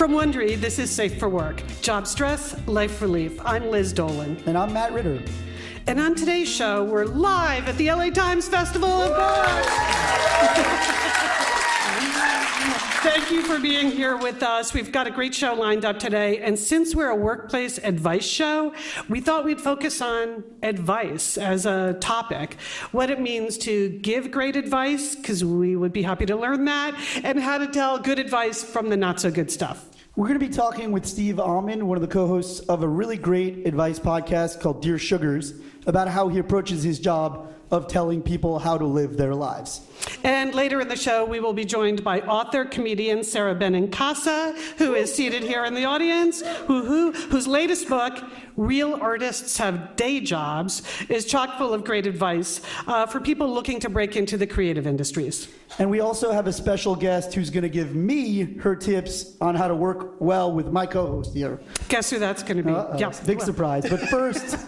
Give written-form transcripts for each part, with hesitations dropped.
From Wondery, this is Safe for Work. Job stress, life relief. I'm Liz Dolan. And I'm Matt Ritter. And on today's show, we're live at the LA Times Festival of Books. Thank you for being here with us. We've got a great show lined up today. And since we're a workplace advice show, we thought we'd focus on advice as a topic. What it means to give great advice, because we would be happy to learn that, and how to tell good advice from the not so good stuff. We're going to be talking with Steve Almond, one of the co-hosts of a really great advice podcast called Dear Sugars, about how he approaches his job of telling people how to live their lives. And later in the show, we will be joined by author, comedian Sarah Benincasa, who is seated here in the audience, whose latest book, Real Artists Have Day Jobs, is chock full of great advice for people looking to break into the creative industries. And we also have a special guest who's going to give me her tips on how to work well with my co-host here. Guess who that's going to be? Yeah, big surprise. But first,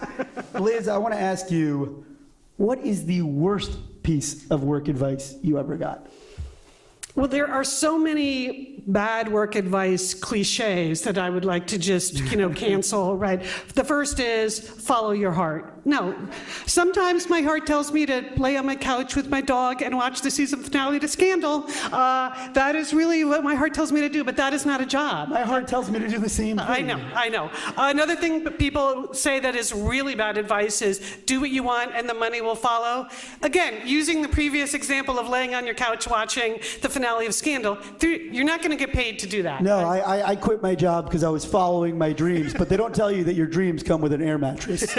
Liz, I want to ask you, what is the worst piece of work advice you ever got? Well, there are so many bad work advice cliches that I would like to just, cancel, right? The first is follow your heart. No. Sometimes my heart tells me to lay on my couch with my dog and watch the season finale to Scandal. That is really what my heart tells me to do, but that is not a job. My heart tells me to do the same thing. I know. Another thing that people say that is really bad advice is do what you want and the money will follow. Again, using the previous example of laying on your couch watching the finale of Scandal, you're not going to get paid to do that. No, I quit my job because I was following my dreams, but they don't tell you that your dreams come with an air mattress.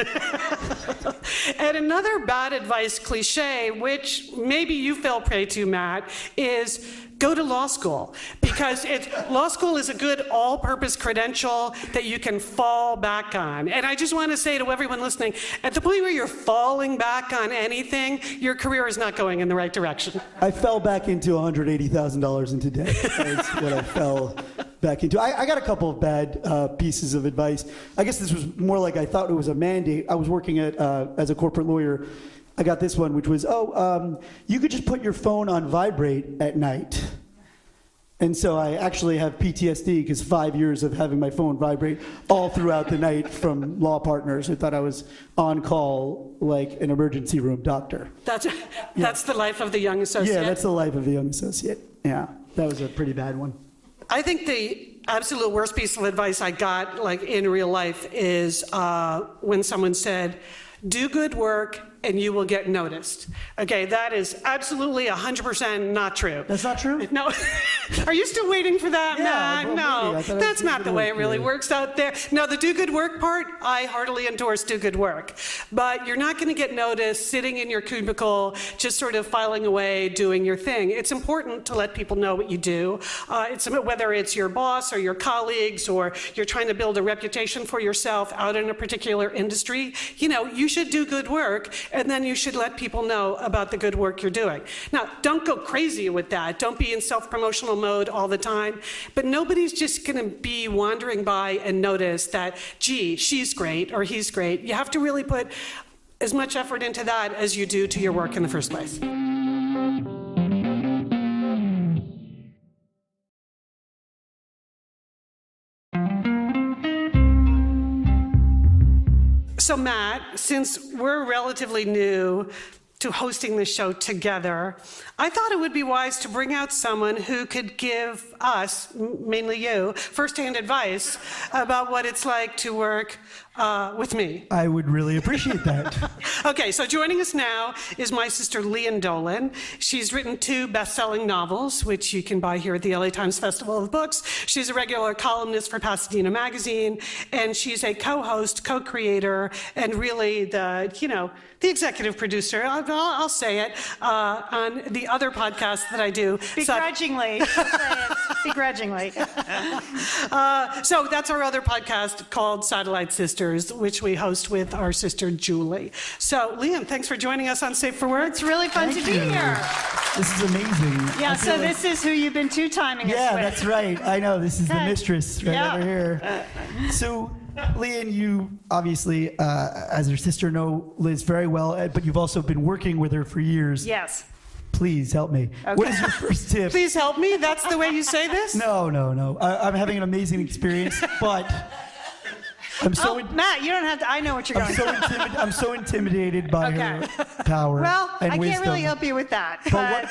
And another bad advice cliche, which maybe you fell prey to, Matt, is go to law school, because law school is a good all-purpose credential that you can fall back on. And I just want to say to everyone listening, at the point where you're falling back on anything, your career is not going in the right direction. I fell back into $180,000 in today. That's what I fell back into. I got a couple of bad pieces of advice. I guess this was more like I thought it was a mandate. I was working as a corporate lawyer. I got this one, which was, you could just put your phone on vibrate at night. And so I actually have PTSD because 5 years of having my phone vibrate all throughout the night from law partners who thought I was on call like an emergency room doctor. That's the life of the young associate? Yeah, that's the life of the young associate. Yeah, that was a pretty bad one. I think the absolute worst piece of advice I got, like in real life, is when someone said, do good work and you will get noticed. Okay, that is absolutely 100% not true. That's not true? No. Are you still waiting for that, Matt? Well, no, that's not the way it really works out there. No, the do good work part, I heartily endorse do good work. But you're not going to get noticed sitting in your cubicle, just sort of filing away, doing your thing. It's important to let people know what you do. Whether it's your boss or your colleagues, or you're trying to build a reputation for yourself out in a particular industry, you should do good work, and then you should let people know about the good work you're doing. Now, don't go crazy with that. Don't be in self-promotional mode all the time. But nobody's just going to be wandering by and notice that, gee, she's great or he's great. You have to really put as much effort into that as you do to your work in the first place. So Matt, since we're relatively new to hosting this show together, I thought it would be wise to bring out someone who could give us, mainly you, firsthand advice about what it's like to work with me. I would really appreciate that. Okay, so joining us now is my sister, Dolan. She's written 2 best-selling novels, which you can buy here at the LA Times Festival of Books. She's a regular columnist for Pasadena Magazine, and she's a co-host, co-creator, and really the executive producer, I'll say it, on the other podcast that I do. Begrudgingly. Begrudgingly. So that's our other podcast called Satellite Sisters, which we host with our sister Julie. So Liam, thanks for joining us on Safe for Work. It's really fun to be here. This is amazing. Yeah, so this is who you've been two-timing us with. Yeah, that's right. I know, this is the mistress right over here. So, Leanne, you obviously, as her sister, know Liz very well, but you've also been working with her for years. Yes. Please help me. What is your first tip? Please help me. That's the way you say this? No. I'm having an amazing experience, but I'm so Matt, you don't have to. I know what you're going through. I'm so intimidated by her power Well, and I wisdom. can't really help you with that. But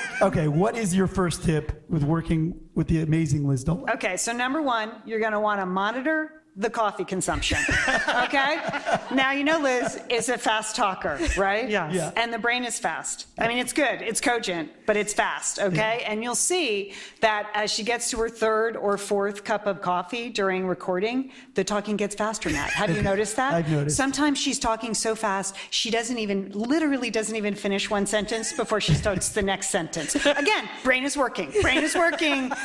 what is your first tip with working with the amazing Liz Dolan? Okay, so number one, you're going to want to monitor the coffee consumption. Okay? Now, you know Liz is a fast talker, right? Yes. Yeah. And the brain is fast. I mean, it's good, it's cogent, but it's fast, okay? Yeah. And you'll see that as she gets to her third or fourth cup of coffee during recording, the talking gets faster, Matt. Have you noticed that? I've noticed. Sometimes she's talking so fast, she literally doesn't even finish one sentence before she starts the next sentence. Again, brain is working,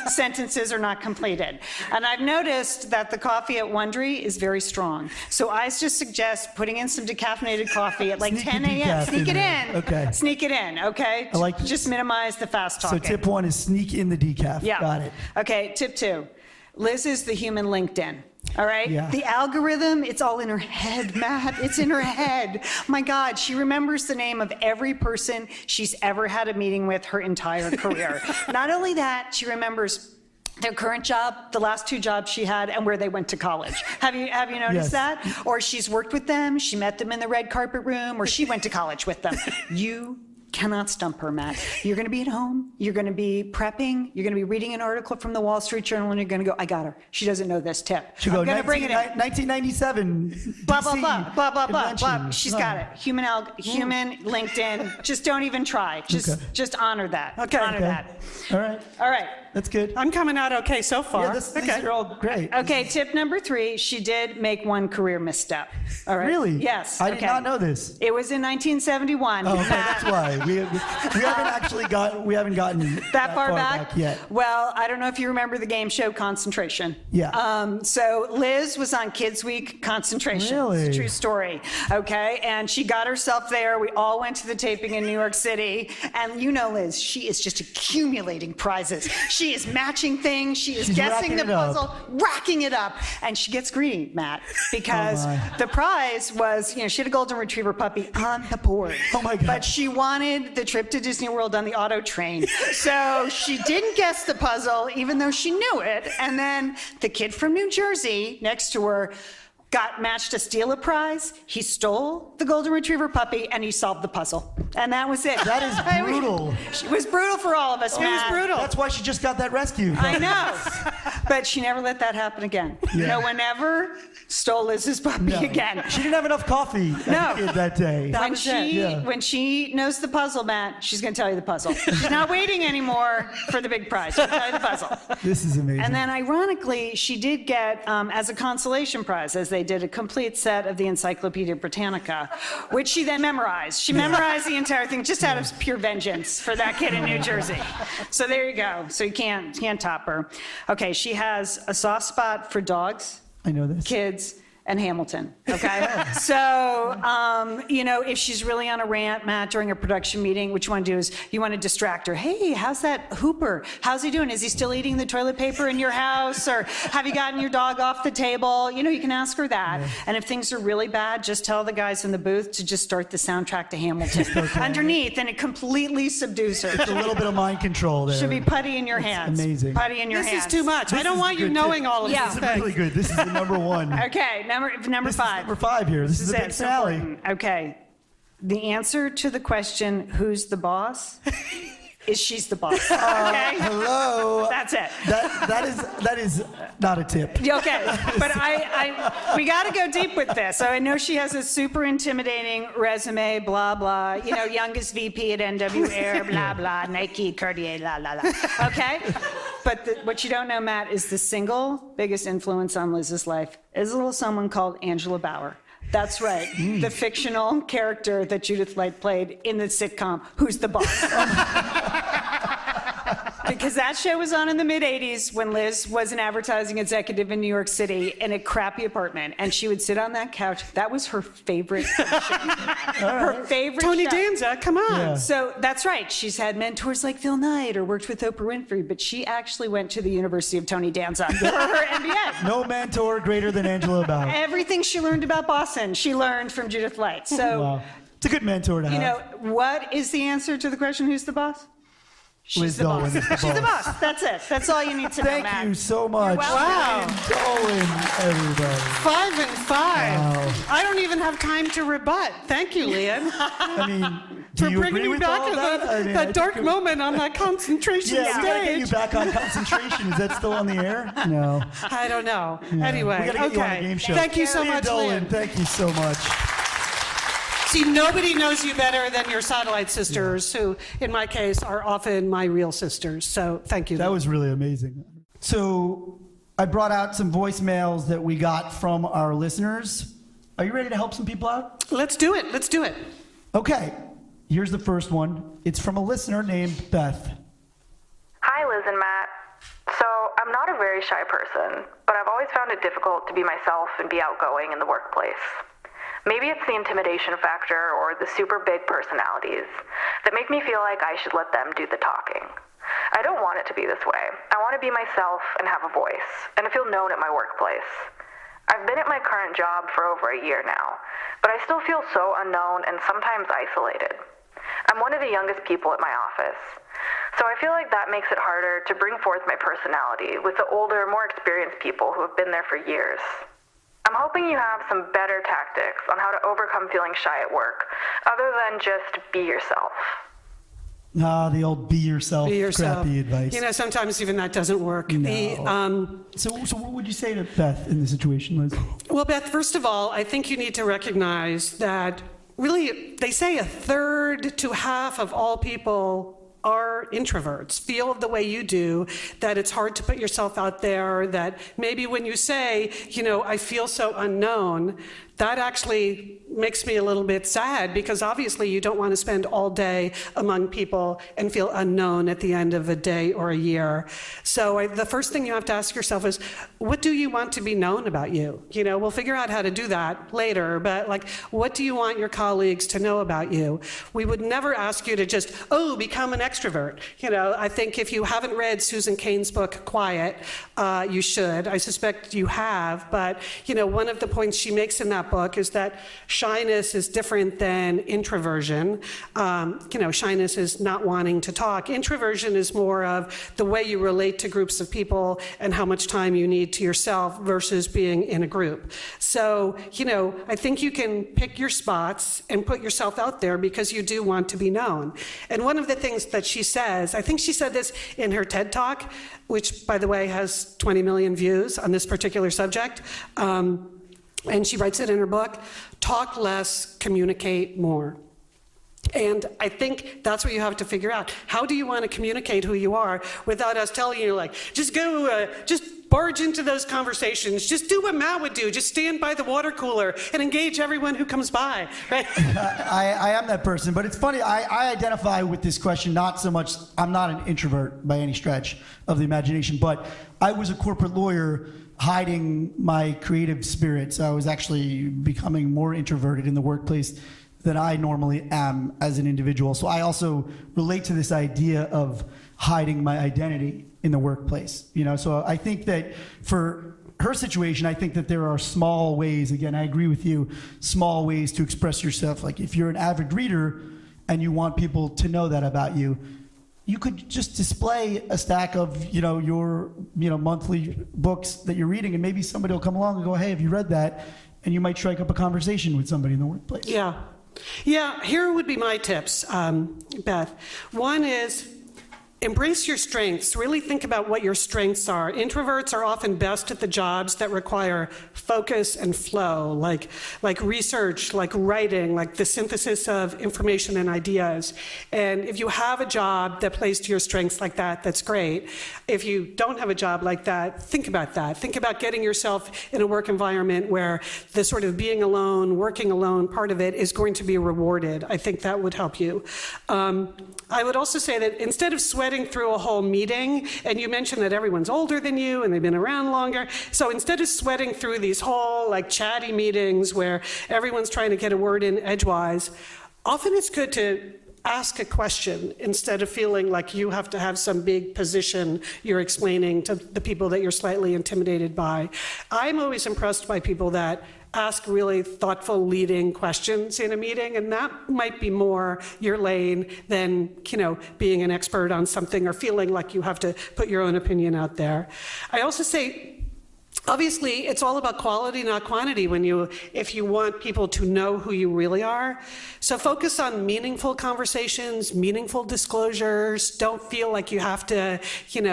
sentences are not completed. And I've noticed that the coffee at Wondery is very strong. So I just suggest putting in some decaffeinated coffee at like Sneak the 10 a.m. decaf Sneak in it there. in. Okay. Sneak it in, okay? I like this. Just minimize the fast So talking. tip one is sneak in the decaf. Yeah. Got it. Okay, tip two. Liz is the human LinkedIn. All right? Yeah. The algorithm, it's all in her head, Matt. It's in her head. My God, she remembers the name of every person she's ever had a meeting with her entire career. Not only that, she remembers their current job, the last two jobs she had, and where they went to college. Have you noticed Yes. that? Or she's worked with them, she met them in the red carpet room, or she went to college with them. You cannot stump her, Matt. You're going to be at home, you're going to be prepping, you're going to be reading an article from the Wall Street Journal, and you're going to go, I got her. She doesn't know this tip. Should go I'm going to bring it in. 1997. Blah, blah, DC blah, blah, blah, blah, blah. convention. She's got it. Human LinkedIn. Just don't even try. Just honor that. Okay. Honor Okay. that. All right. All right. That's good. I'm coming out okay so far. Yeah, these are all great. Okay, tip number 3, she did make one career misstep. All right. Really? Yes. I did okay. not know this. It was in 1971. Oh, okay, that's why. We haven't gotten That far back? yet. Well, I don't know if you remember the game show Concentration. Yeah. So Liz was on Kids Week Concentration. Really? It's a true story. Okay, and she got herself there. We all went to the taping in New York City, and you know Liz, she is just accumulating prizes. She is matching things. She's guessing racking the it up. puzzle, racking it up, and she gets greedy, Matt, because Oh, my. the prize was, she had a golden retriever puppy on the board. Oh, my God. But she wanted the trip to Disney World on the auto train. So she didn't guess the puzzle, even though she knew it. And then the kid from New Jersey next to her got matched to steal a prize. He stole the golden retriever puppy, and he solved the puzzle. And that was it. That is brutal. It was brutal for all of us, It was Matt. brutal. That's why she just got that rescue. I know. But she never let that happen again. Yeah. No one ever stole Liz's puppy No. again. She didn't have enough coffee No. that day. That When was it. Yeah. when she knows the puzzle, Matt, she's going to tell you the puzzle. She's not waiting anymore for the big prize. She'll tell you the puzzle. This is amazing. And then, ironically, she did get, as a consolation prize, as they did, a complete set of the Encyclopedia Britannica, which she then memorized. She memorized the entire thing just out of pure vengeance for that kid in New Jersey. So there you go. So you can't top her. Okay, she has a soft spot for dogs, I know this. kids, and Hamilton, okay? So, if she's really on a rant, Matt, during a production meeting, what you want to do is you want to distract her. Hey, how's that Hooper? How's he doing? Is he still eating the toilet paper in your house? Or have you gotten your dog off the table? You can ask her that. And if things are really bad, just tell the guys in the booth to just start the soundtrack to Hamilton underneath, and it completely subdues her. It's a little bit of mind control there. Should be putty in your hands. amazing. Putty in your This hands. is too much. I don't is want you good, knowing too. all of Yeah. these This is things. really good. This is the number one. Okay, number This is 5. number 5 here. This is a This big is it. finale. Important. Okay. The answer to the question, who's the boss, is she's the boss. Okay? Hello. That's it. That is not a tip. Okay, but we got to go deep with this. So I know she has a super intimidating resume, blah, blah, youngest VP at NW Air, blah, blah, Nike, Cartier, la, la, la. Okay? But what you don't know, Matt, is the single biggest influence on Liz's life is a little someone called Angela Bauer. That's right, the fictional character that Judith Light played in the sitcom, Who's the Boss? Because that show was on in the mid-'80s when Liz was an advertising executive in New York City in a crappy apartment, and she would sit on that couch. That was her favorite show. Her favorite Tony show. Danza, come on. Yeah. So that's right. She's had mentors like Phil Knight or worked with Oprah Winfrey, but she actually went to the University of Tony Danza for her MBA. No mentor greater than Angela Bauer. Everything she learned about Boston, she learned from Judith Light. So, Wow. It's a good mentor to have. what is the answer to the question, who's the boss? Liz Dolan is the boss. She's the boss. That's it. That's all you need to know, Matt. Thank you so much. Wow. Dolan, everybody. 5 and 5. Wow. I don't even have time to rebut. Thank you, Liam, I mean, do for you bringing agree me with back all to that? I mean, I that think dark it- moment on that concentration Yeah, we gotta get you stage. back on concentration. Is that still on the air? No. I don't know. Yeah. Anyway, we gotta get you on a okay. game show. Thank you so Liam much, Dolan, Liam. thank you so much. See, nobody knows you better than your satellite sisters, who, in my case, are often my real sisters. So thank you. That was really amazing. So I brought out some voicemails that we got from our listeners. Are you ready to help some people out? Let's do it. Let's do it. Okay, here's the first one. It's from a listener named Beth. Hi, Liz and Matt. So, I'm not a very shy person, but I've always found it difficult to be myself and be outgoing in the workplace. Maybe it's the intimidation factor or the super big personalities that make me feel like I should let them do the talking. I don't want it to be this way. I want to be myself and have a voice, and to feel known at my workplace. I've been at my current job for over a year now, but I still feel so unknown and sometimes isolated. I'm one of the youngest people at my office, so I feel like that makes it harder to bring forth my personality with the older, more experienced people who have been there for years. I'm hoping you have some better tactics on how to overcome feeling shy at work, other than just be yourself. Ah, the old be yourself, Be yourself. crappy advice. You know, sometimes even that doesn't work. No. So what would you say to Beth in this situation, Liz? Well, Beth, first of all, I think you need to recognize that really, they say a third to half of all people are introverts, feel the way you do, that it's hard to put yourself out there, that maybe when you say, you know, I feel so unknown, that actually makes me a little bit sad, because obviously you don't want to spend all day among people and feel unknown at the end of a day or a year. So the first thing you have to ask yourself is, what do you want to be known about you? You know, we'll figure out how to do that later, but like, what do you want your colleagues to know about you? We would never ask you to just, become an extrovert. You know, I think if you haven't read Susan Cain's book, Quiet, you should. I suspect you have, but, you know, one of the points she makes in that book is that shyness is different than introversion. Shyness is not wanting to talk. Introversion is more of the way you relate to groups of people and how much time you need to yourself versus being in a group. So, I think you can pick your spots and put yourself out there because you do want to be known. And one of the things that she says, I think she said this in her TED Talk, which, by the way, has 20 million views on this particular subject. And she writes it in her book, talk less, communicate more. And I think that's what you have to figure out. How do you want to communicate who you are without us telling you, like, just go, just barge into those conversations. Just do what Matt would do. Just stand by the water cooler and engage everyone who comes by, right? I am that person, but it's funny. I identify with this question not so much. I'm not an introvert by any stretch of the imagination, but I was a corporate lawyer hiding my creative spirit. So I was actually becoming more introverted in the workplace than I normally am as an individual. So I also relate to this idea of hiding my identity in the workplace. So I think that for her situation, I think that there are small ways, again, I agree with you, small ways to express yourself. Like if you're an avid reader and you want people to know that about you, you could just display a stack of, your, monthly books that you're reading, and maybe somebody will come along and go, hey, have you read that? And you might strike up a conversation with somebody in the workplace. Yeah, here would be my tips, Beth. One is embrace your strengths. Really think about what your strengths are. Introverts are often best at the jobs that require focus and flow, like research, like writing, like the synthesis of information and ideas. And if you have a job that plays to your strengths like that, that's great. If you don't have a job like that, think about that. Think about getting yourself in a work environment where the sort of being alone, working alone part of it is going to be rewarded. I think that would help you. I would also say that instead of sweating through a whole meeting, and you mentioned that everyone's older than you and they've been around longer, so instead of sweating through these whole chatty meetings where everyone's trying to get a word in edgewise, often it's good to ask a question instead of feeling like you have to have some big position you're explaining to the people that you're slightly intimidated by. I'm always impressed by people that ask really thoughtful leading questions in a meeting, and that might be more your lane than, being an expert on something or feeling like you have to put your own opinion out there. I also say, obviously, it's all about quality, not quantity, if you want people to know who you really are. So focus on meaningful conversations, meaningful disclosures. Don't feel like you have to,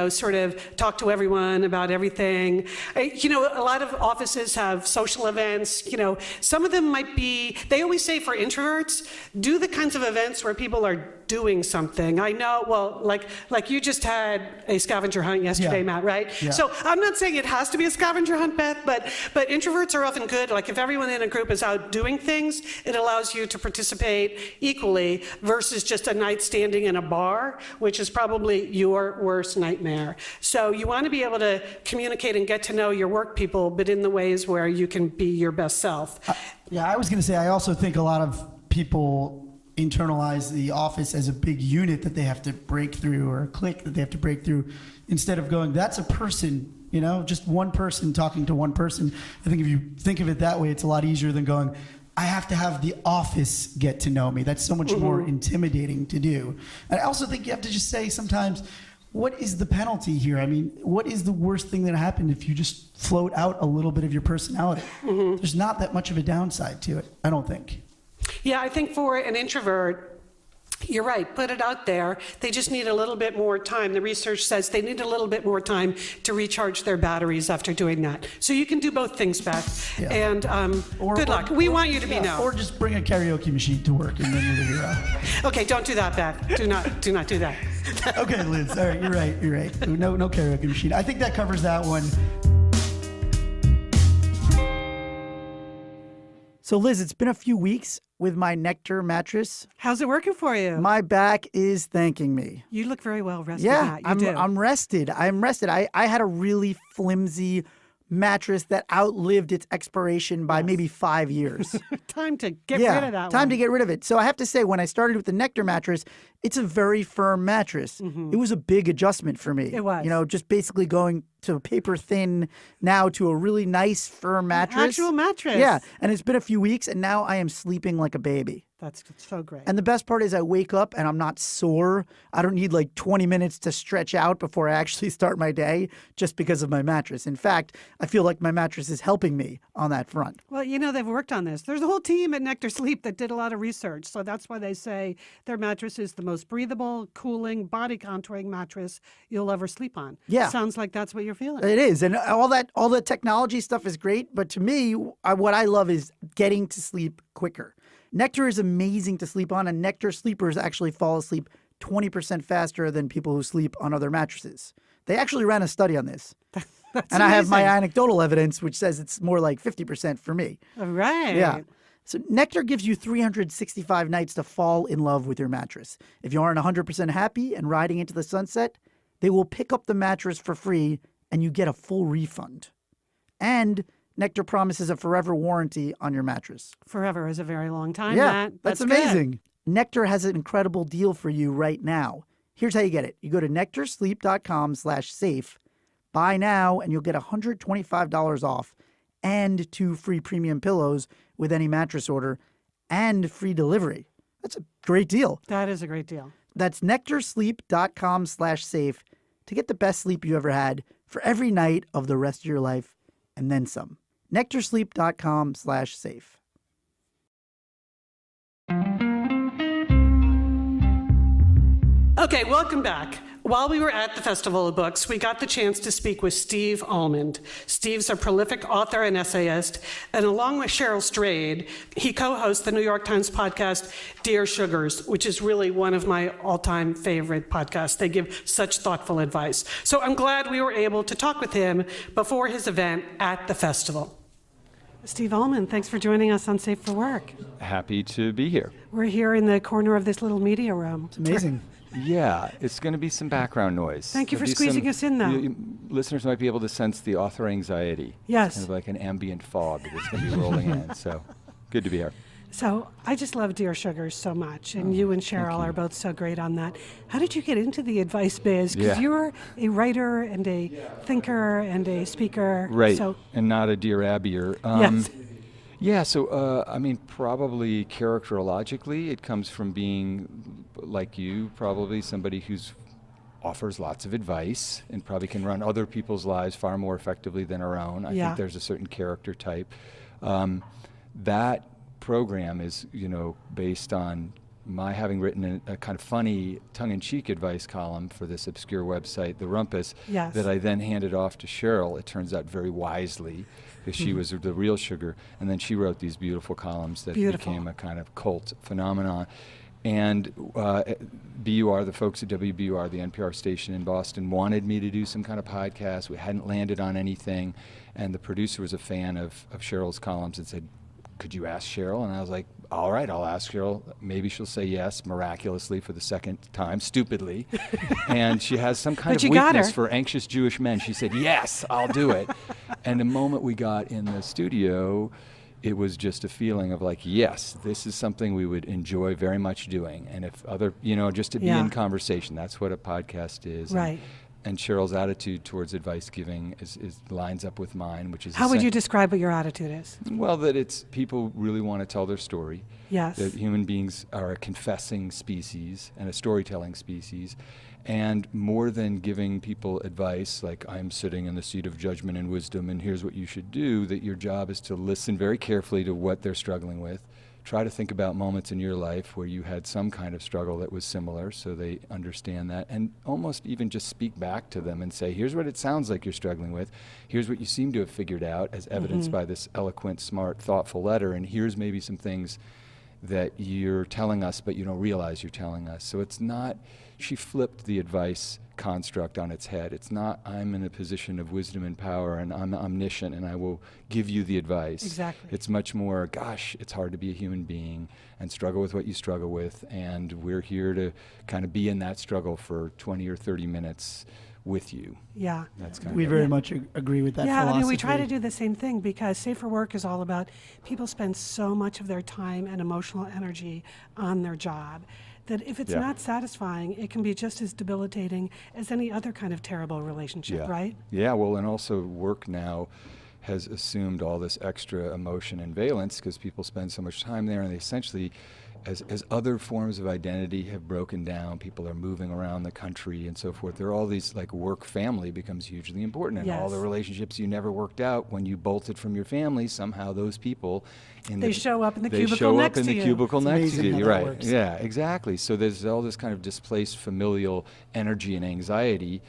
sort of talk to everyone about everything. A lot of offices have social events. Some of them might be, they always say for introverts, do the kinds of events where people are doing something. I know, well, like you just had a scavenger hunt yesterday, Matt, right? Yeah. So I'm not saying it has to be a scavenger hunt, Beth, but introverts are often good. Like if everyone in a group is out doing things, it allows you to participate equally versus just a night standing in a bar, which is probably your worst nightmare. So you want to be able to communicate and get to know your work people, but in the ways where you can be your best self. I was going to say, I also think a lot of people internalize the office as a big unit that they have to break through, or a clique that they have to break through, instead of going, that's a person, just one person talking to one person. I think if you think of it that way, it's a lot easier than going, I have to have the office get to know me. That's so much more intimidating to do. And I also think you have to just say sometimes, what is the penalty here? I mean, what is the worst thing that happened if you just float out a little bit of your personality? There's not that much of a downside to it, I don't think. Yeah, I think for an introvert, you're right, put it out there. They just need a little bit more time. The research says they need a little bit more time to recharge their batteries after doing that. So you can do both things, Beth. Yeah. And good luck. We want you to be known. Or just bring a karaoke machine to work and then you'll figure out. Okay, don't do that, Beth. Do not do that. Okay, Liz. All right, you're right. No karaoke machine. I think that covers that one. So, Liz, it's been a few weeks with my Nectar mattress. How's it working for you? My back is thanking me. You look very well rested, Yeah, Matt. You do. I'm rested. I'm rested. I had a really flimsy mattress that outlived its expiration by maybe 5 years. Time to get rid of that time one. to get rid of it. So I have to say, when I started with the Nectar mattress, it's a very firm mattress. It was a big adjustment for me. It was. Just basically going to paper thin now to a really nice firm mattress. Actual mattress. Yeah, and it's been a few weeks, and now I am sleeping like a baby. That's so great. And the best part is I wake up and I'm not sore. I don't need like 20 minutes to stretch out before I actually start my day just because of my mattress. In fact, I feel like my mattress is helping me on that front. Well, they've worked on this. There's a whole team at Nectar Sleep that did a lot of research. So that's why they say their mattress is the most breathable, cooling, body contouring mattress you'll ever sleep on. Yeah. Sounds like that's what you're feeling. It is. And all the technology stuff is great. But to me, what I love is getting to sleep quicker. Nectar is amazing to sleep on, and Nectar sleepers actually fall asleep 20% faster than people who sleep on other mattresses. They actually ran a study on this. That's and I have my amazing. anecdotal evidence, which says it's more like 50% for me. All right. Yeah. So Nectar gives you 365 nights to fall in love with your mattress. If you aren't 100% happy and riding into the sunset, they will pick up the mattress for free and you get a full refund. And Nectar promises a forever warranty on your mattress. Forever is a very long time, Yeah, Matt. that's good. amazing. Nectar has an incredible deal for you right now. Here's how you get it. You go to nectarsleep.com/safe. Buy now and you'll get $125 off and 2 free premium pillows with any mattress order and free delivery. That's a great deal. That is a great deal. That's nectarsleep.com/safe to get the best sleep you ever had for every night of the rest of your life and then some. nectarsleep.com/safe. Okay, welcome back. While we were at the Festival of Books, we got the chance to speak with Steve Almond. Steve's a prolific author and essayist, and along with Cheryl Strayed, he co-hosts the New York Times podcast, Dear Sugars, which is really one of my all-time favorite podcasts. They give such thoughtful advice. So I'm glad we were able to talk with him before his event at the festival. Steve Almond, thanks for joining us on Safe for Work. Happy to be here. We're here in the corner of this little media room. It's amazing. Yeah, it's going to be some background noise. Thank you for There'll be squeezing us in, though. Listeners might be able to sense the author anxiety. Yes. It's kind of like an ambient fog that's going to be rolling in. So good to be here. So I just love Dear Sugars so much, and you and Cheryl are both so great on that. How did you get into the advice biz? Because Yeah. you're a writer and a thinker and a speaker. Right, So and not a Dear Abbyer. Yes. Yeah, so I mean, probably characterologically, it comes from being like you, probably somebody who's offers lots of advice and probably can run other people's lives far more effectively than our own. I Yeah. think there's a certain character type. That program is, based on my having written a kind of funny tongue-in-cheek advice column for this obscure website, The Rumpus, Yes. that I then handed off to Cheryl, it turns out very wisely, because she was the real sugar. And then she wrote these beautiful columns that Beautiful. became a kind of cult phenomenon. And BUR, the folks at WBUR, the NPR station in Boston, wanted me to do some kind of podcast. We hadn't landed on anything. And the producer was a fan of Cheryl's columns and said, could you ask Cheryl? And I was like, all right, I'll ask Cheryl. Maybe she'll say yes, miraculously for the second time, stupidly. And she has some kind But of you got weakness her. for anxious Jewish men. She said, yes, I'll do it. And the moment we got in the studio, it was just a feeling of like, yes, this is something we would enjoy very much doing. And if other, just to be Yeah. in conversation, that's what a podcast is. Right. And Cheryl's attitude towards advice giving is lines up with mine, which is How would you describe what your attitude is? well, that it's people really want to tell their story. Yes. That human beings are a confessing species and a storytelling species. And more than giving people advice, like I'm sitting in the seat of judgment and wisdom and here's what you should do, that your job is to listen very carefully to what they're struggling with. Try to think about moments in your life where you had some kind of struggle that was similar so they understand that, and almost even just speak back to them and say, here's what it sounds like you're struggling with. Here's what you seem to have figured out as evidenced by this eloquent, smart, thoughtful letter, and here's maybe some things that you're telling us but you don't realize you're telling us. So it's not, she flipped the advice construct on its head. It's not I'm in a position of wisdom and power and I'm omniscient and I will give you the advice. Exactly. It's much more, gosh, it's hard to be a human being and struggle with what you struggle with, and we're here to kind of be in that struggle for 20 or 30 minutes with you. Yeah. That's kind We of very much agree with that Yeah, philosophy. I mean, we try to do the same thing because Safer Work is all about people spend so much of their time and emotional energy on their job that if it's Yeah. not satisfying, it can be just as debilitating as any other kind of terrible relationship, right? Yeah, well, and also work now has assumed all this extra emotion and valence because people spend so much time there, and they essentially, as other forms of identity have broken down, people are moving around the country and so forth. There are all these, like, work family becomes hugely important, and all the Yes. relationships you never worked out when you bolted from your family, somehow those people They show up in the they cubicle show next up in to the you. cubicle It's next amazing to how you, that right? works. Yeah, exactly. So there's all this kind of displaced familial energy and anxiety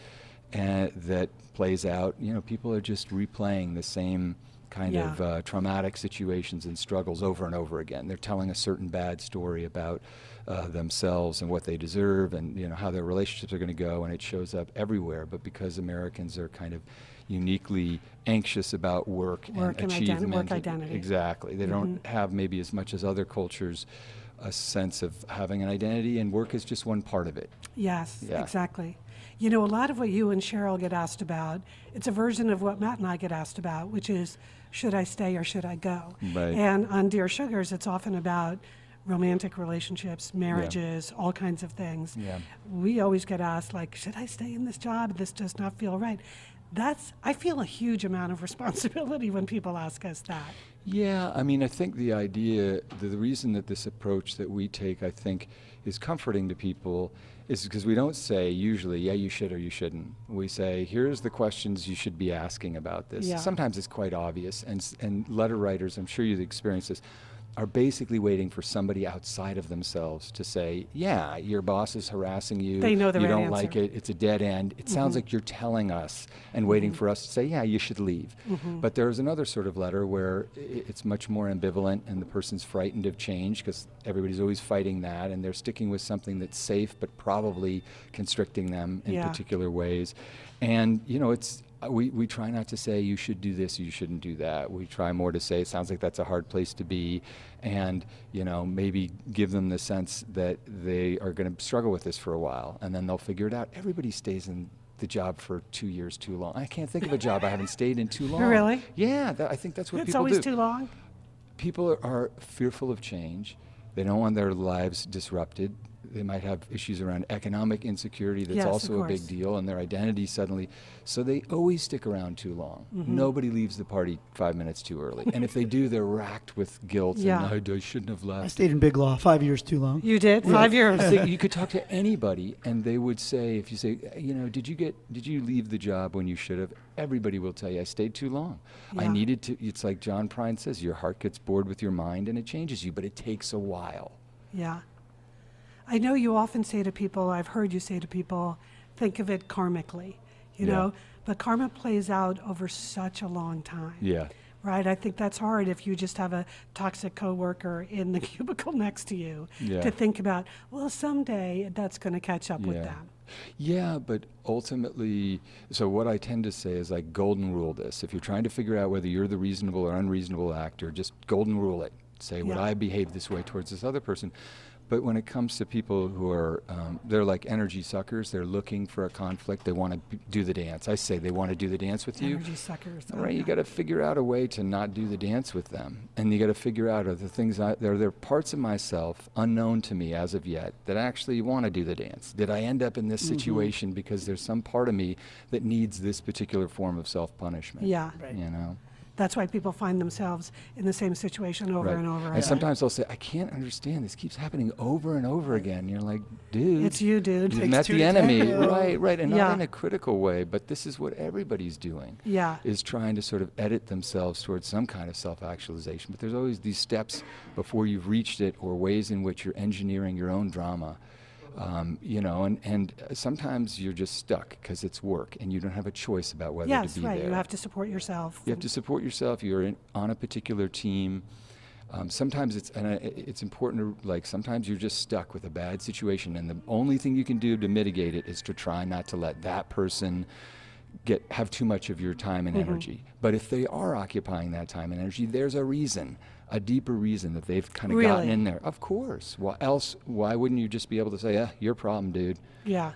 that plays out. People are just replaying the same kind Yeah. of traumatic situations and struggles over and over again. They're telling a certain bad story about themselves and what they deserve, and how their relationships are going to go, and it shows up everywhere. But because Americans are kind of uniquely anxious about work and and achievement, work identity. exactly, they don't have maybe as much as other cultures a sense of having an identity, and work is just one part of it. Yes, Yeah. exactly. A lot of what you and Cheryl get asked about, it's a version of what Matt and I get asked about, which is, should I stay or should I go? Right. And on Dear Sugars, it's often about romantic relationships, marriages, all kinds of things. Yeah. We always get asked, like, should I stay in this job? This does not feel right. I feel a huge amount of responsibility when people ask us that. Yeah, I mean, I think the idea, the reason that this approach that we take, I think, is comforting to people is because we don't say usually, yeah, you should or you shouldn't. We say, here's the questions you should be asking about this. Yeah. Sometimes it's quite obvious, and letter writers, I'm sure you've experienced this, are basically waiting for somebody outside of themselves to say, yeah, your boss is harassing you. They know the you right don't like answer. it. It's a dead end. It sounds like you're telling us and waiting for us to say, yeah, you should leave. But there's another sort of letter where it's much more ambivalent, and the person's frightened of change because everybody's always fighting that, and they're sticking with something that's safe but probably constricting them in Yeah. particular ways. And it's we try not to say you should do this, you shouldn't do that. We try more to say it sounds like that's a hard place to be, and maybe give them the sense that they are going to struggle with this for a while, and then they'll figure it out. Everybody stays in the job for 2 years too long. I can't think of a job I haven't stayed in too long. Really? Yeah, I think that's what It's people always do. too long. People are fearful of change. They don't want their lives disrupted. they might have issues around economic insecurity that's Yes, of also a big course. deal, and their identity suddenly. So they always stick around too long. Nobody leaves the party 5 minutes too early. And if they do, they're racked with guilt. Yeah. And I shouldn't have left. I stayed in Big Law 5 years too long. You did? 5 years. So you could talk to anybody, and they would say, if you say, did you leave the job when you should have? Everybody will tell you, I stayed too long. I Yeah. needed to. It's like John Prine says, your heart gets bored with your mind, and it changes you, but it takes a while. Yeah. I know you often say to people, I've heard you say to people, think of it karmically, you Yeah. know, but karma plays out over such a long time. Yeah. Right? I think that's hard if you just have a toxic coworker in the cubicle next to you Yeah. to think about, well, someday that's going to catch up with Yeah. them. Yeah, but ultimately, so what I tend to say is like golden rule this. If you're trying to figure out whether you're the reasonable or unreasonable actor, just golden rule it. Say, would Yeah. I behave this way towards this other person? But when it comes to people who are, they're like energy suckers. They're looking for a conflict. They want to do the dance. I say they want to do the dance with you. Energy suckers. All right, you got to figure out a way to not do the dance with them, and you got to figure out are the things there are parts of myself unknown to me as of yet that actually want to do the dance. Did I end up in this situation because there's some part of me that needs this particular form of self-punishment? Yeah. You know. That's why people find themselves in the same situation over Right. and over And again. sometimes they'll say, I can't understand. This keeps happening over and over again. And you're like, dude. It's you, dude. You've Takes met two the to enemy. tango. Right. And Yeah. not in a critical way, but this is what everybody's doing. Yeah. Is trying to sort of edit themselves towards some kind of self-actualization. But there's always these steps before you've reached it, or ways in which you're engineering your own drama. And sometimes you're just stuck because it's work and you don't have a choice about whether Yes, to be right. there. You have to support yourself. You have to support yourself. You're on a particular team. Sometimes it's important to, sometimes you're just stuck with a bad situation, and the only thing you can do to mitigate it is to try not to let that person have too much of your time and energy. But if they are occupying that time and energy, there's a reason, a deeper reason that they've kind of gotten Really? in there. Of course. Why wouldn't you just be able to say, your problem, dude? Yeah.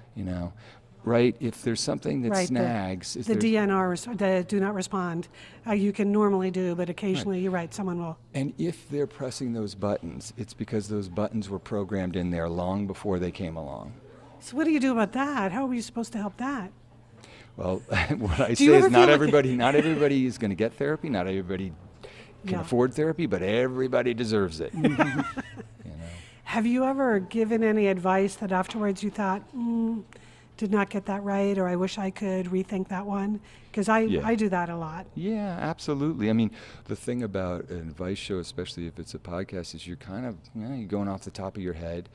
Right? If there's something that Right. snags. The DNR, the do not respond, you can normally do, but occasionally, you're right, someone will. And if they're pressing those buttons, it's because those buttons were programmed in there long before they came along. So what do you do about that? How are we supposed to help that? Well, what I Do say you ever is feel like- not everybody is going to get therapy. Not everybody can Yeah. afford therapy, but everybody deserves it. Have you ever given any advice that afterwards you thought, did not get that right, or I wish I could rethink that one? Because Yeah. I do that a lot. Yeah, absolutely. I mean, the thing about an advice show, especially if it's a podcast, is you're kind of you're going off the top of your head.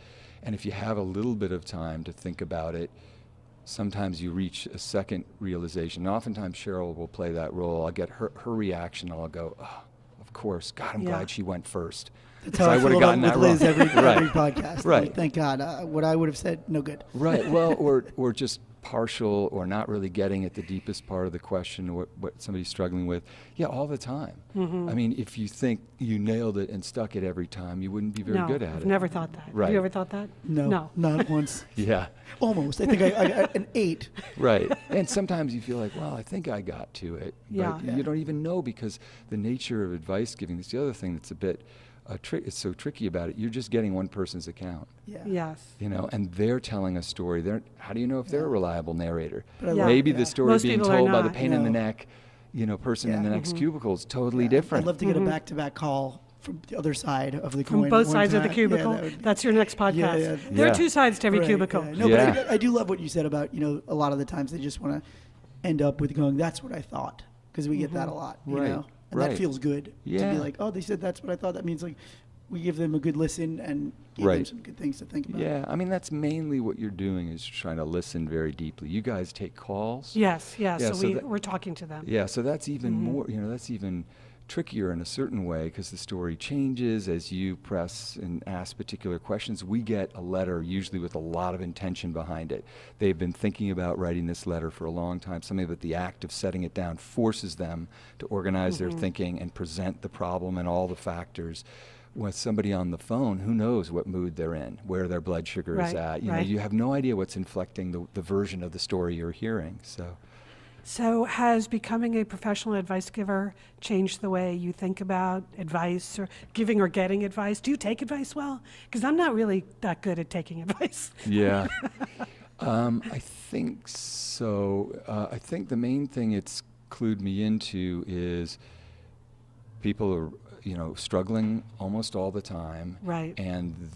And if you have a little bit of time to think about it, sometimes you reach a second realization. And oftentimes Cheryl will play that role. I'll get her reaction. I'll go, oh, of course. God, I'm Yeah. glad she went first. That's how I I would've feel gotten with that Liz wrong. every Right. podcast. Right. Like, thank God. What I would have said, no good. Right. Well, or just partial, or not really getting at the deepest part of the question, or what somebody's struggling with. Yeah, all the time. I mean, if you think you nailed it and stuck it every time, you wouldn't be very No, good at I've it. never thought that. Have Right. you ever thought that? No, not once. Yeah. Almost. I think I an 8. Right. And sometimes you feel like, well, I think I got to it. Yeah. But you don't even know, because the nature of advice giving is the other thing that's a bit it's so tricky about it. You're just getting one person's account. Yeah. Yes. And they're telling a story. How do you know if they're a reliable narrator? But I Yeah. Maybe yeah. the story Most being people are told by the not. pain in the No. neck, person in Yeah. the next cubicle is totally different. I'd love to get a back-to-back call from the other side of the From coin. both one sides of the time. cubicle. that would be- That's your next podcast. Yeah. There Yeah. are two sides to every Right, cubicle. yeah. No, Yeah. but I do love what you said about, a lot of the times they just want to end up with going, that's what I thought. Because we get that a lot, Right, And right. that feels good to Yeah. be like, oh, they said that's what I thought. That means we give them a good listen and give them Right. some good things to think about. Yeah, I mean, that's mainly what you're doing, is trying to listen very deeply. You guys take calls. Yes, yes. Yeah, so so that- we're talking to them. Yeah, so that's even more, that's even trickier in a certain way, because the story changes as you press and ask particular questions. We get a letter usually with a lot of intention behind it. They've been thinking about writing this letter for a long time. Something about the act of setting it down forces them to organize their thinking and present the problem and all the factors. With somebody on the phone, who knows what mood they're in, where their blood sugar is Right, at. right. You have no idea what's inflecting the version of the story you're hearing. So has becoming a professional advice giver changed the way you think about advice or giving or getting advice? Do you take advice well? Because I'm not really that good at taking advice. Yeah. I think so. I think the main thing it's clued me into is people are, struggling almost all the time. Right. And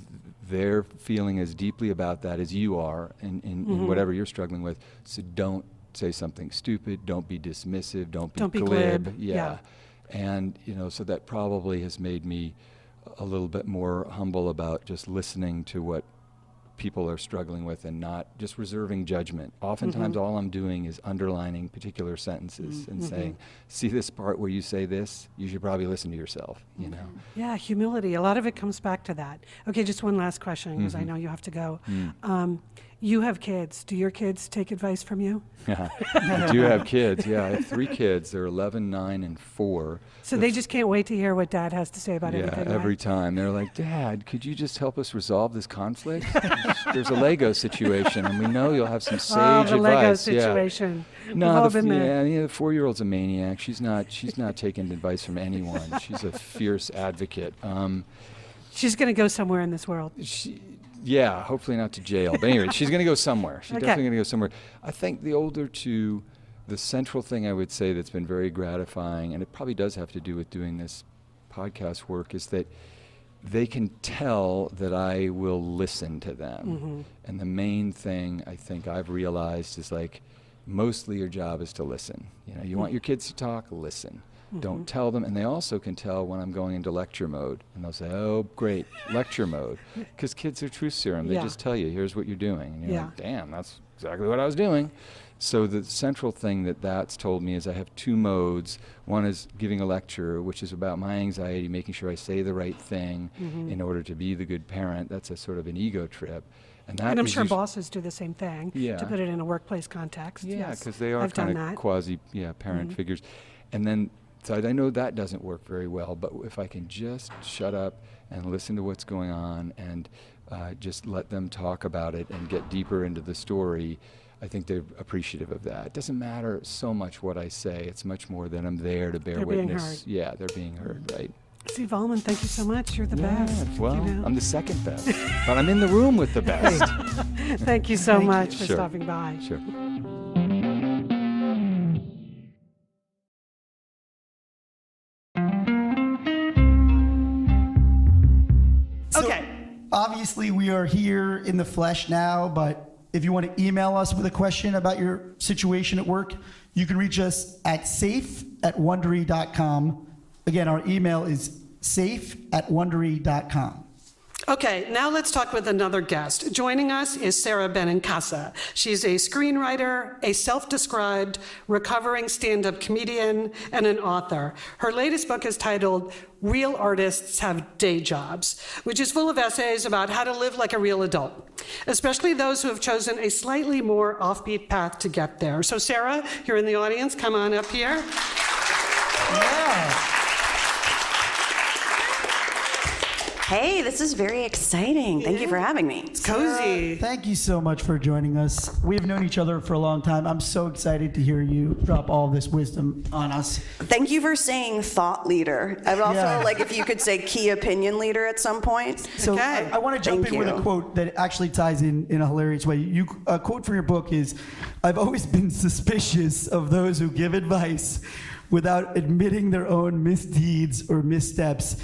they're feeling as deeply about that as you are in whatever you're struggling with. So don't say something stupid. Don't be dismissive. Don't be glib. Yeah. And, so that probably has made me a little bit more humble about just listening to what people are struggling with and not just reserving judgment. Oftentimes all I'm doing is underlining particular sentences and saying, see this part where you say this, you should probably listen to yourself, Yeah, humility. A lot of it comes back to that. Okay, just one last question, because I know you have to go. You have kids. Do your kids take advice from you? I do have kids. Yeah, I have 3 kids. They're 11, 9, and 4. So they just can't wait to hear what Dad has to say about everything, Yeah, every right? time. They're like, Dad, could you just help us resolve this conflict? There's a Lego situation, and we know you'll have some sage Oh, the Lego advice. situation. Yeah. We've all No, been there. the 4-year-old's a maniac. She's not taking advice from anyone. She's a fierce advocate. She's going to go somewhere in this world. Yeah, hopefully not to jail. But anyway, she's going to go somewhere. She's Okay. definitely going to go somewhere. I think the older two, the central thing I would say that's been very gratifying, and it probably does have to do with doing this podcast work, is that they can tell that I will listen to them. And the main thing I think I've realized is mostly your job is to listen. You want your kids to talk, listen. Don't tell them. And they also can tell when I'm going into lecture mode. And they'll say, oh, great, lecture mode. Because kids are truth serum. They Yeah. just tell you, here's what you're doing. And you're Yeah. like, damn, that's exactly what I was doing. So the central thing that's told me is I have 2 modes. One is giving a lecture, which is about my anxiety, making sure I say the right thing in order to be the good parent. That's a sort of an ego trip. And And I'm is sure usually- bosses do the same thing, Yeah. to put it in a workplace context. Yeah, Yes, because they are I've done kind that. of quasi parent figures. And then, so I know that doesn't work very well, but if I can just shut up and listen to what's going on and just let them talk about it and get deeper into the story, I think they're appreciative of that. It doesn't matter so much what I say. It's much more that I'm there to bear They're being witness. heard. Yeah, they're being heard, right? Steve Allman, thank you so much. You're the best. Well, you know? I'm the second best, but I'm in the room with the best. Thank you so much for Sure. stopping by. Sure. Okay. Obviously, we are here in the flesh now, but if you want to email us with a question about your situation at work, you can reach us at safe@wondery.com. Again, our email is safe@wondery.com. Okay, now let's talk with another guest. Joining us is Sarah Benincasa. She's a screenwriter, a self-described recovering stand-up comedian, and an author. Her latest book is titled Real Artists Have Day Jobs, which is full of essays about how to live like a real adult, especially those who have chosen a slightly more offbeat path to get there. So Sarah, you're in the audience. Come on up here. Yeah. Hey, this is very exciting. Thank you for having me. It's cozy. Thank you so much for joining us. We've known each other for a long time. I'm so excited to hear you drop all this wisdom on us. Thank you for saying thought leader. I would also Yeah. like if you could say key opinion leader at some point. So Okay. I want to jump Thank in with a you. quote that actually ties in a hilarious way. A quote from your book is, "I've always been suspicious of those who give advice without admitting their own misdeeds or missteps.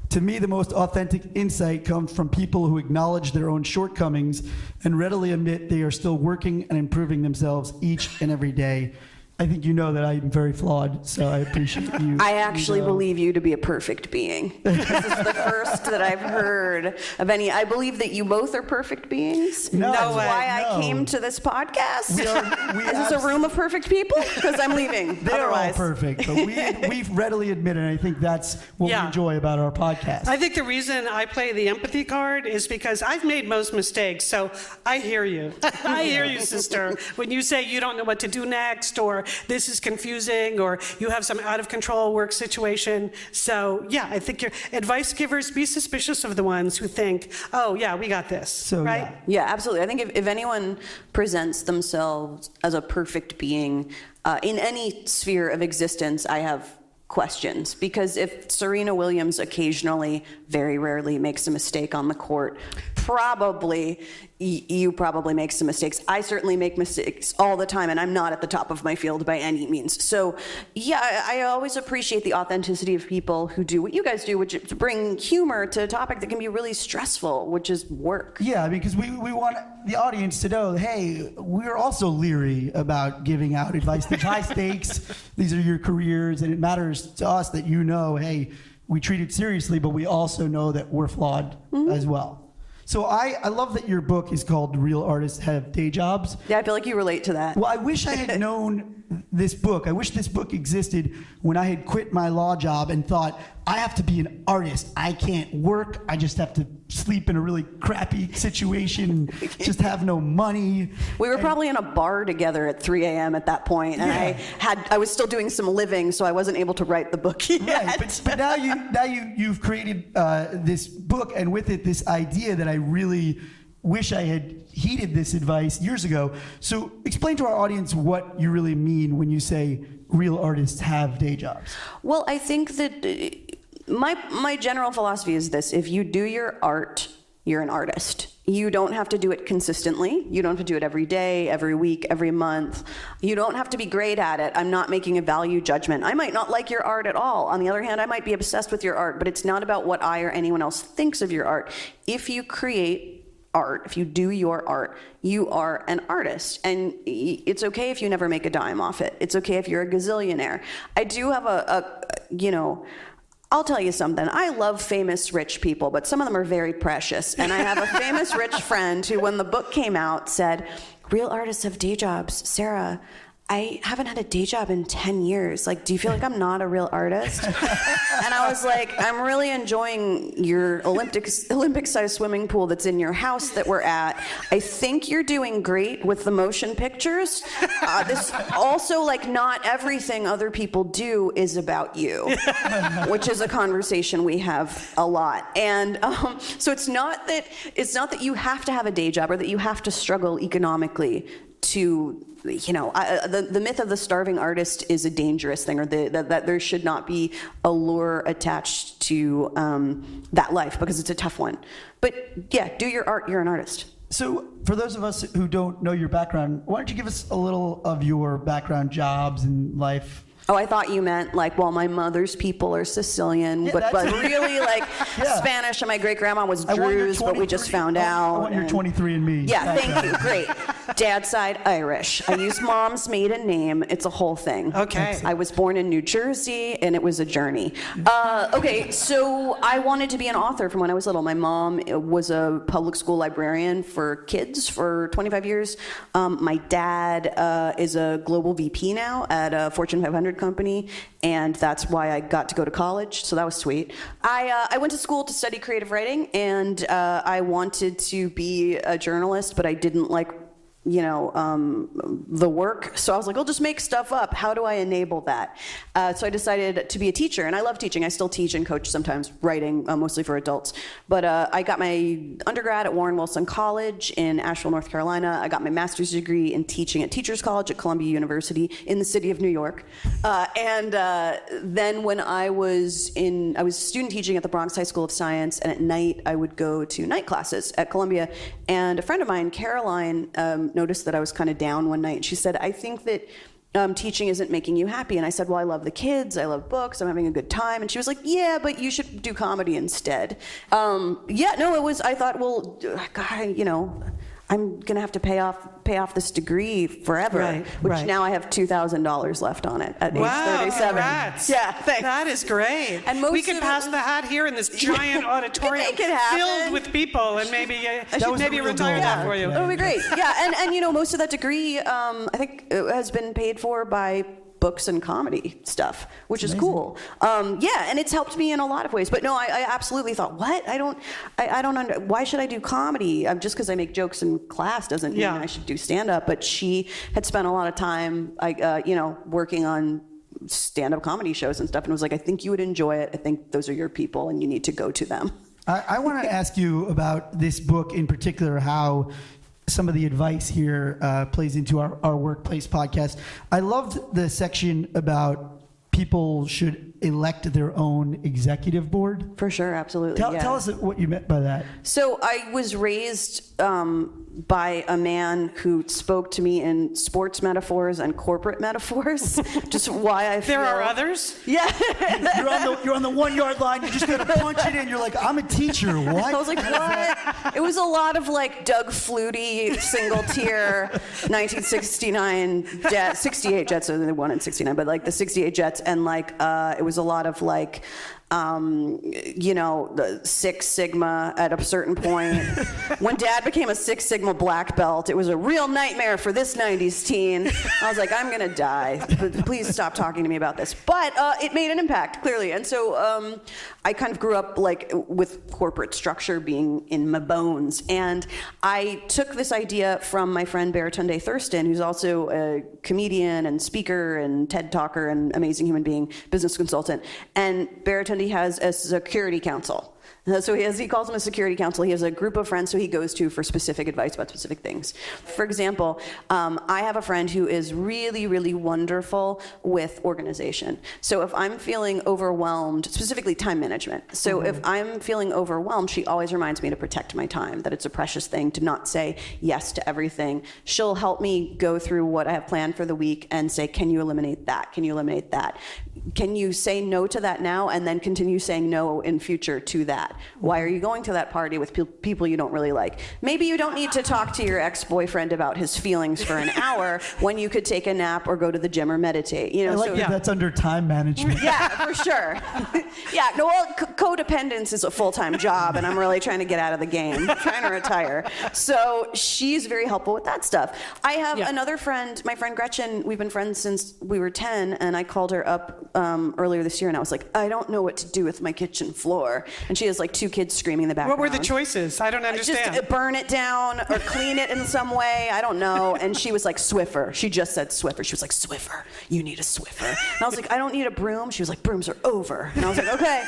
To me, the most authentic insight comes from people who acknowledge their own shortcomings and readily admit they are still working and improving themselves each and every day." I think you know that I'm very flawed, so I appreciate you. I actually believe you to be a perfect being. This is the first that I've heard of any. I believe that you both are perfect beings. No That's way, why no. I came to this podcast. We Is this a room of perfect people? Because I'm leaving. They're all Otherwise. perfect, but we readily admit it, and I think that's what Yeah. we enjoy about our podcast. I think the reason I play the empathy card is because I've made most mistakes, so I hear you. I hear you, sister. When you say you don't know what to do next, or this is confusing, or you have some out of control work situation. So yeah, I think your advice givers, be suspicious of the ones who think, oh yeah, we got this, So, right? Yeah, absolutely. I think if anyone presents themselves as a perfect being in any sphere of existence, I have questions. Because if Serena Williams occasionally, very rarely, makes a mistake on the court, probably you probably make some mistakes. I certainly make mistakes all the time, and I'm not at the top of my field by any means. So yeah, I always appreciate the authenticity of people who do what you guys do, which is bring humor to a topic that can be really stressful, which is work. Yeah, because we want the audience to know, hey, we're also leery about giving out advice. There's high stakes. These are your careers, and it matters to us that you know, hey, we treat it seriously, but we also know that we're flawed as well. So I love that your book is called Real Artists Have Day Jobs. Yeah, I feel like you relate to that. Well, I wish I had known this book. I wish this book existed when I had quit my law job and thought, I have to be an artist. I can't work. I just have to sleep in a really crappy situation and just have no money. We were probably in a bar together at 3 a.m. at that point, and I was still doing some living, so I wasn't able to write the book yet. Right, but now you've created this book, and with it this idea that I really wish I had heeded this advice years ago. So explain to our audience what you really mean when you say real artists have day jobs. Well, I think that my general philosophy is this: if you do your art, you're an artist. You don't have to do it consistently. You don't have to do it every day, every week, every month. You don't have to be great at it. I'm not making a value judgment. I might not like your art at all. On the other hand, I might be obsessed with your art, but it's not about what I or anyone else thinks of your art. If you create art, if you do your art, you are an artist. And it's okay if you never make a dime off it. It's okay if you're a gazillionaire. I do have I'll tell you something. I love famous rich people, but some of them are very precious. And I have a famous rich friend who, when the book came out, said, real artists have day jobs. Sarah, I haven't had a day job in 10 years. Like, do you feel like I'm not a real artist? And I was like, I'm really enjoying your Olympic-sized swimming pool that's in your house that we're at. I think you're doing great with the motion pictures. This also, like, not everything other people do is about you, which is a conversation we have a lot. And so it's not that you have to have a day job or that you have to struggle economically to, the myth of the starving artist is a dangerous thing, or that there should not be a lure attached to that life, because it's a tough one. But yeah, do your art, you're an artist. So for those of us who don't know your background, why don't you give us a little of your background, jobs and life? Oh, I thought you meant like, well, my mother's people are Sicilian, but really like Spanish, and my great grandma was Druze, but we just found out. I want your 23andMe. Yeah, thank you. Great. Dad's side Irish. I use mom's maiden name. It's a whole thing. Okay. I was born in New Jersey, and it was a journey. Okay, so I wanted to be an author from when I was little. My mom was a public school librarian for kids for 25 years. My dad is a global VP now at a Fortune 500 company, and that's why I got to go to college, so that was sweet. I went to school to study creative writing, and I wanted to be a journalist, but I didn't like the work. So I was like, I'll just make stuff up. How do I enable that? So I decided to be a teacher, and I love teaching. I still teach and coach sometimes, writing, mostly for adults. But I got my undergrad at Warren Wilson College in Asheville, North Carolina. I got my master's degree in teaching at Teachers College at Columbia University in the city of New York. And then when I was student teaching at the Bronx High School of Science, and at night I would go to night classes at Columbia. And a friend of mine, Caroline, noticed that I was kind of down one night. She said, I think that teaching isn't making you happy. And I said, well, I love the kids, I love books, I'm having a good time. And she was like, yeah, but you should do comedy instead. I thought, well, God, I'm gonna have to pay off this degree forever, which now I have $2,000 left on it at age 37. Congrats. Yeah, thanks. That is great. And we can pass the hat here in this giant auditorium make it happen. filled with people, and maybe the real retire goal. that for you. That would be great. Yeah, and most of that degree, I think, has been paid for by books and comedy stuff, which is cool. Yeah, and it's helped me in a lot of ways. But no, I absolutely thought, what? Why should I do comedy? Just because I make jokes in class doesn't mean I should do stand-up. But she had spent a lot of time, working on stand-up comedy shows and stuff, and was like, I think you would enjoy it. I think those are your people, and you need to go to them. I want to ask you about this book in particular, how some of the advice here plays into our workplace podcast. I loved the section about people should elect their own executive board. For sure, absolutely. Tell us what you meant by that. So I was raised by a man who spoke to me in sports metaphors and corporate metaphors. Just why I feel... There are others? Yeah. You're on the 1 yard line. You just got to punch it in. You're like, I'm a teacher. What? I was like, what? It was a lot of like Doug Flutie, single tier, 1969 Jets, 68 Jets, so they won in 69, but like the 68 Jets, and like it was a lot of like the Six Sigma at a certain point. When Dad became a Six Sigma black belt, it was a real nightmare for this 90s teen. I was like, I'm gonna die. Please stop talking to me about this. But it made an impact, clearly. And so I kind of grew up like with corporate structure being in my bones. And I took this idea from my friend Baratunde Thurston, who's also a comedian and speaker and TED talker and amazing human being, business consultant. And Baratunde has a security council. So he calls them a security council. He has a group of friends who he goes to for specific advice about specific things. For example, I have a friend who is really, really wonderful with organization. So if I'm feeling overwhelmed, specifically time management. So if I'm feeling overwhelmed, she always reminds me to protect my time, that it's a precious thing to not say yes to everything. She'll help me go through what I have planned for the week and say, can you eliminate that? Can you eliminate that? Can you say no to that now and then continue saying no in future to that? Why are you going to that party with people you don't really like? Maybe you don't need to talk to your ex-boyfriend about his feelings for an hour when you could take a nap or go to the gym or meditate. I like that that's under time management. Yeah, for sure. Codependence is a full-time job, and I'm really trying to get out of the game. I'm trying to retire. So she's very helpful with that stuff. I have another friend, my friend Gretchen. We've been friends since we were 10, and I called her up earlier this year, and I was like, I don't know what to do with my kitchen floor. And she has like 2 kids screaming in the background. What were the choices? I don't understand. Just burn it down or clean it in some way. I don't know. And she was like, Swiffer. She just said Swiffer. She was like, Swiffer. You need a Swiffer. And I was like, I don't need a broom. She was like, brooms are over. And I was like, okay.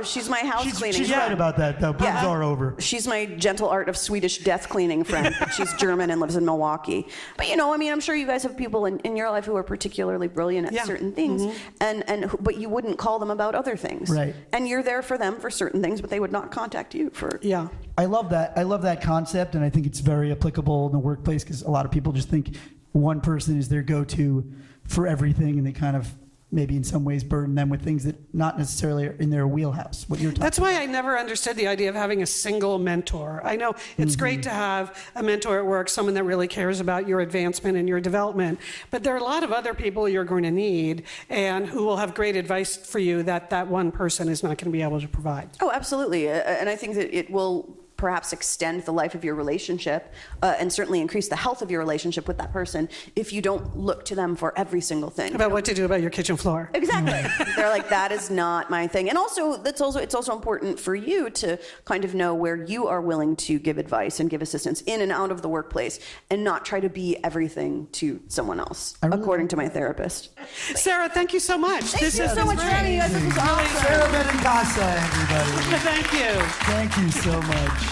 She's my house cleaning She's friend. right about that, though. Brooms are over. She's my gentle art of Swedish death cleaning friend. She's German and lives in Milwaukee. But I'm sure you guys have people in your life who are particularly brilliant at certain things, but you wouldn't call them about other things. Right. And you're there for them for certain things, but they would not contact you for. Yeah. I love that. I love that concept, and I think it's very applicable in the workplace because a lot of people just think one person is their go-to for everything, and they kind of maybe in some ways burden them with things that not necessarily are in their wheelhouse. What you're talking That's why I never understood the idea of having a single mentor. I know it's great to have a mentor at work, someone that really cares about your advancement and your development, but there are a lot of other people you're going to need and who will have great advice for you that one person is not going to be able to provide. Oh, absolutely. And I think that it will perhaps extend the life of your relationship and certainly increase the health of your relationship with that person if you don't look to them for every single thing. About what to do about your kitchen floor. Exactly. They're like, that is not my thing. And also, it's also important for you to kind of know where you are willing to give advice and give assistance in and out of the workplace and not try to be everything to someone else, according to my therapist. Sarah, thank you so much. Thank you so much for having me, guys. This was awesome. Sarah Benincasa, everybody. Thank you. Thank you so much.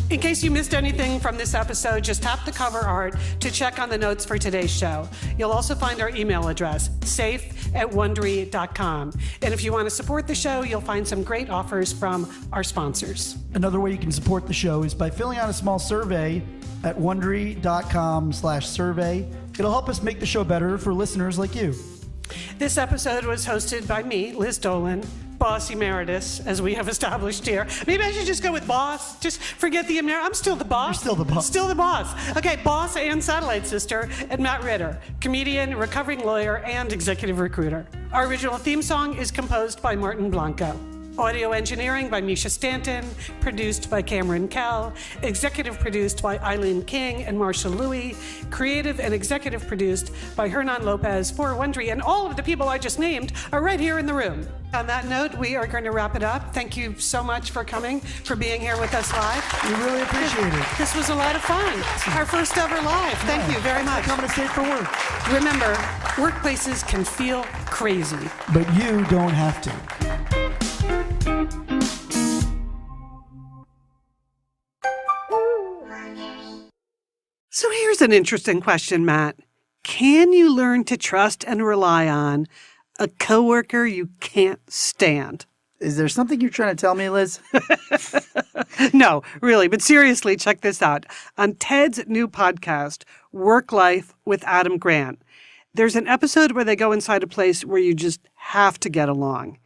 In case you missed anything from this episode, just tap the cover art to check on the notes for today's show. You'll also find our email address, safe@wondery.com. And if you want to support the show, you'll find some great offers from our sponsors. Another way you can support the show is by filling out a small survey at wondery.com/survey. It'll help us make the show better for listeners like you. This episode was hosted by me, Liz Dolan, boss emeritus, as we have established here. Maybe I should just go with boss. Just forget the emeritus. I'm still the boss. You're still the boss. Still the boss. Okay, boss and satellite sister, and Matt Ritter, comedian, recovering lawyer, and executive recruiter. Our original theme song is composed by Martin Blanco. Audio engineering by Misha Stanton, produced by Cameron Kell, executive produced by Eileen King and Marshall Louis, creative and executive produced by Hernan Lopez for Wondery, and all of the people I just named are right here in the room. On that note, we are going to wrap it up. Thank you so much for coming, for being here with us live. We really appreciate it. This was a lot of fun. Our first ever live. Thank you very much. Coming to State for Work. Remember, workplaces can feel crazy. But you don't have to. So here's an interesting question, Matt. Can you learn to trust and rely on a coworker you can't stand? Is there something you're trying to tell me, Liz? No, really, but seriously, check this out. On Ted's new podcast, Work Life with Adam Grant, there's an episode where they go inside a place where you just have to get along.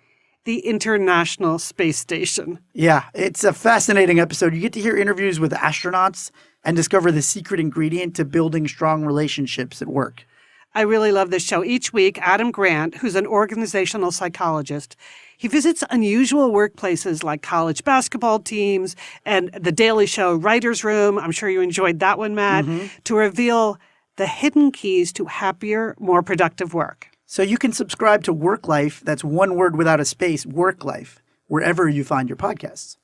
The International Space Station. Yeah, it's a fascinating episode. You get to hear interviews with astronauts and discover the secret ingredient to building strong relationships at work. I really love this show. Each week, Adam Grant, who's an organizational psychologist, he visits unusual workplaces like college basketball teams and the Daily Show writer's room. I'm sure you enjoyed that one, Matt, to reveal the hidden keys to happier, more productive work. So you can subscribe to Work Life, that's one word without a space, Work Life, wherever you find your podcasts.